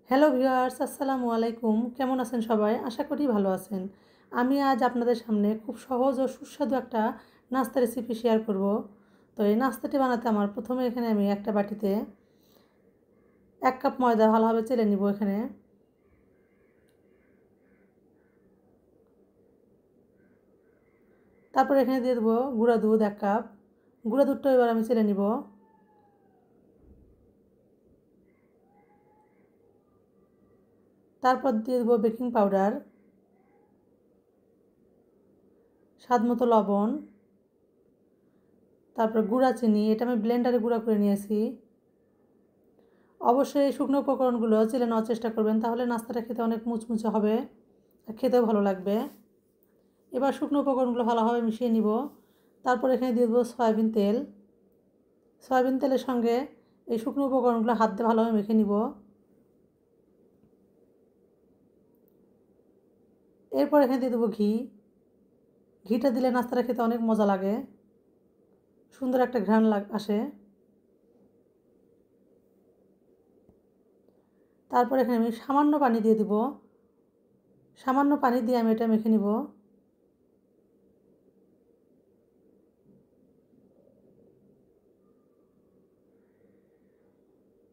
Hello viewers, আসসালামু আলাইকুম। কেমন আছেন সবাই? আশা করি ভালো আছেন। আমি আজ আপনাদের সামনে খুব সহজ ও সুস্বাদু একটা নাস্তা রেসিপি শেয়ার করব। তো এই নাস্তাটি বানাতে আমার প্রথমে এখানে আমি একটা বাটিতে 1 কাপ ময়দা ভালোভাবে চেলে নিব এখানে। তারপর এখানে দিয়ে দেবো গুঁড়া দুধ 1 কাপ। গুঁড়া দুধটা এবার আমি চেলে নিব। তারপর দিয়ে দেবো বেকিং পাউডার, স্বাদ মতো লবণ, তারপর গুঁড়া চিনি। এটা আমি ব্লেন্ডারে গুঁড়া করে নিয়েছি। অবশ্যই এই শুকনো উপকরণগুলো চেলে নেওয়ার চেষ্টা করবেন, তাহলে নাস্তাটা খেতে অনেক মুচমুচে হবে আর খেতেও ভালো লাগবে। এবার শুকনো উপকরণগুলো ভালোভাবে মিশিয়ে নিব। তারপর এখানে দিয়ে দেবো সয়াবিন তেল। সয়াবিন তেলের সঙ্গে এই শুকনো উপকরণগুলো হাত দিয়ে ভালোভাবে মেখে নিব। এরপর এখানে দিয়ে দেবো ঘি। ঘিটা দিলে নাস্তাটা খেতে অনেক মজা লাগে, সুন্দর একটা ঘ্রাণ আসে। তারপর এখানে আমি সামান্য পানি দিয়ে দিব। সামান্য পানি দিয়ে আমি এটা মেখে নিব।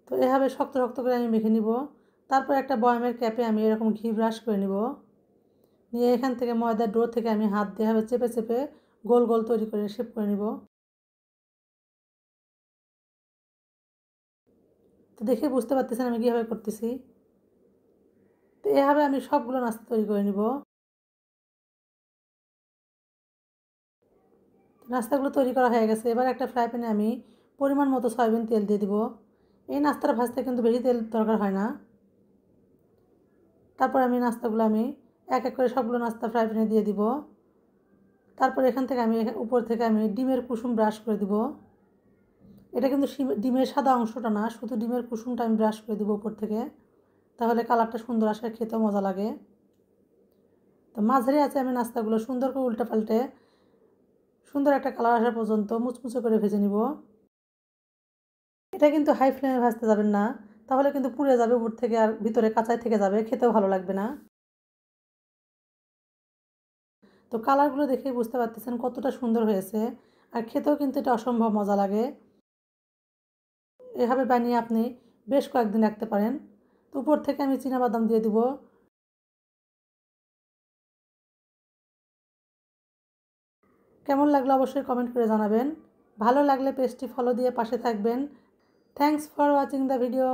তো এভাবে শক্ত শক্ত করে আমি মেখে নিব। তারপর একটা বয়ামের ক্যাপে আমি এরকম ঘি ব্রাশ করে নিব। নিয়ে এখান থেকে ময়দার ডো থেকে আমি হাত দিয়ে এভাবে চেপে চেপে গোল গোল তৈরি করে শেপ করে নিব। তো দেখে বুঝতে পারতেছেন আমি কীভাবে করতেছি। তো এভাবে আমি সবগুলো নাস্তা তৈরি করে নিব। নাস্তাগুলো তৈরি করা হয়ে গেছে। এবার একটা ফ্রাই প্যানে আমি পরিমাণ মতো সয়াবিন তেল দিয়ে দিব। এই নাস্তাটা ভাজতে কিন্তু বেশি তেল দরকার হয় না। তারপর আমি নাস্তাগুলো আমি এক এক করে সবগুলো নাস্তা ফ্রাই প্যানে দিয়ে দিব। তারপর এখান থেকে আমি উপর থেকে আমি ডিমের কুসুম ব্রাশ করে দিব। এটা কিন্তু ডিমের সাদা অংশটা না, শুধু ডিমের কুসুমটা আমি ব্রাশ করে দিব উপর থেকে, তাহলে কালারটা সুন্দর আসে, খেতেও মজা লাগে। তো মাঝারি আছে আমি নাস্তাগুলো সুন্দর করে উল্টে পাল্টে সুন্দর একটা কালার আসা পর্যন্ত মুচমুচে করে ভেজে নিব। এটা কিন্তু হাই ফ্লেমে ভাজতে যাবেন না, তাহলে কিন্তু পুড়ে যাবে উপর থেকে আর ভিতরে কাঁচাই থেকে যাবে, খেতেও ভালো লাগবে না। তো কালারগুলো দেখেই বুঝতে পারতেছেন কতটা সুন্দর হয়েছে, আর খেতেও কিন্তু এটা অসম্ভব মজা লাগে। এভাবে বানিয়ে আপনি বেশ কয়েকদিন রাখতে পারেন। তো উপর থেকে আমি চীনাবাদাম দিয়ে দিব। কেমন লাগলো অবশ্যই কমেন্ট করে জানাবেন। ভালো লাগলে পেজটি ফলো দিয়ে পাশে থাকবেন। Thanks for watching the video.